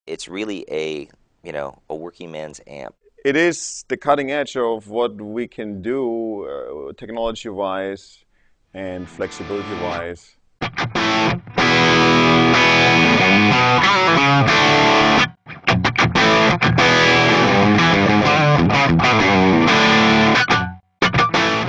it's really a, a working man's amp. It is the cutting edge of what we can do technology-wise and flexibility-wise.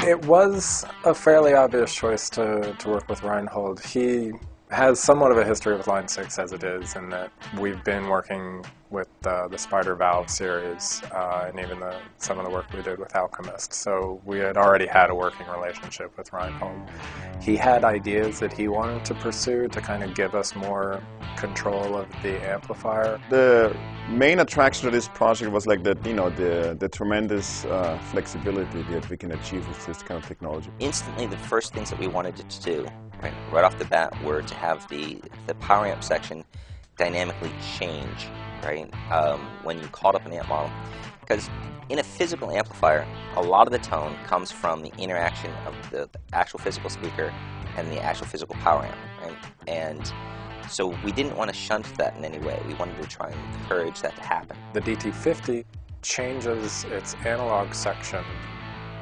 It was a fairly obvious choice to work with Reinhold. He has somewhat of a history with Line 6 as it is, in that we've been working with the Spider Valve series and even some of the work we did with Alchemist. So we had already had a working relationship with Reinhold. He had ideas that he wanted to pursue to kind of give us more control of the amplifier. The main attraction to this project was like the tremendous flexibility that we can achieve with this kind of technology. Instantly, the first things that we wanted it to do, right off the bat, were to have the power amp section dynamically change, right, when you called up an amp model. Because in a physical amplifier, a lot of the tone comes from the interaction of the actual physical speaker and the actual physical power amp, right? And so we didn't want to shunt that in any way. We wanted to try and encourage that to happen. The DT50 changes its analog section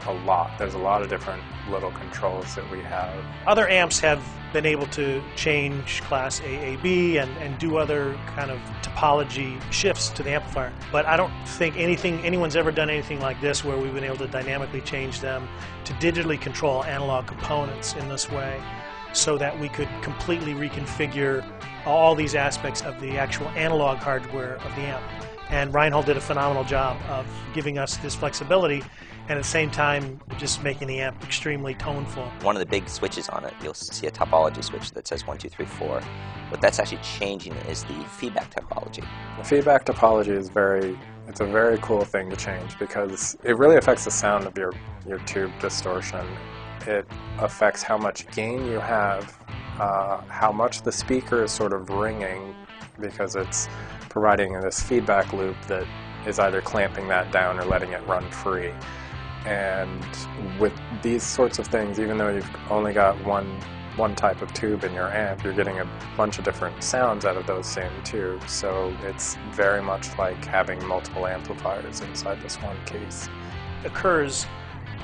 a lot. There's a lot of different little controls that we have. Other amps have been able to change class AAB and do other kind of topology shifts to the amplifier. But I don't think anyone's ever done anything like this, where we've been able to dynamically change them to digitally control analog components in this way, so that we could completely reconfigure all these aspects of the actual analog hardware of the amp. And Reinhold did a phenomenal job of giving us this flexibility, and at the same time just making the amp extremely toneful. One of the big switches on it, you'll see a topology switch that says 1, 2, 3, 4. What that's actually changing is the feedback topology. The feedback topology is it's a very cool thing to change, because it really affects the sound of your tube distortion. It affects how much gain you have, how much the speaker is sort of ringing, because it's providing this feedback loop that is either clamping that down or letting it run free. And with these sorts of things, even though you've only got one type of tube in your amp, you're getting a bunch of different sounds out of those same tubes. So it's very much like having multiple amplifiers inside this one case. It occurs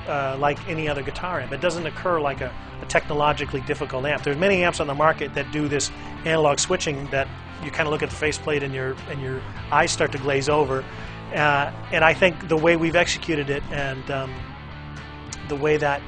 like any other guitar amp. It doesn't occur like a technologically difficult amp. There's many amps on the market that do this analog switching that you kind of look at the faceplate and your eyes start to glaze over. And I think the way we've executed it and the way that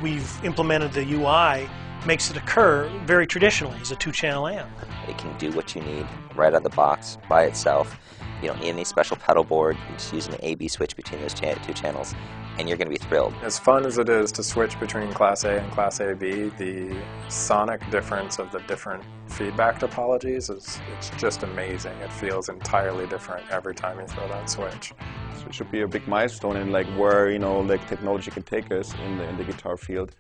we've implemented the UI makes it occur very traditionally as a two-channel amp. It can do what you need right out of the box by itself. You don't need any special pedal board. You're just using the A-B switch between those two channels, and you're going to be thrilled. As fun as it is to switch between Class A and Class AB, the sonic difference of the different feedback topologies it's just amazing. It feels entirely different every time you throw that switch. So it should be a big milestone in where technology can take us in the guitar field.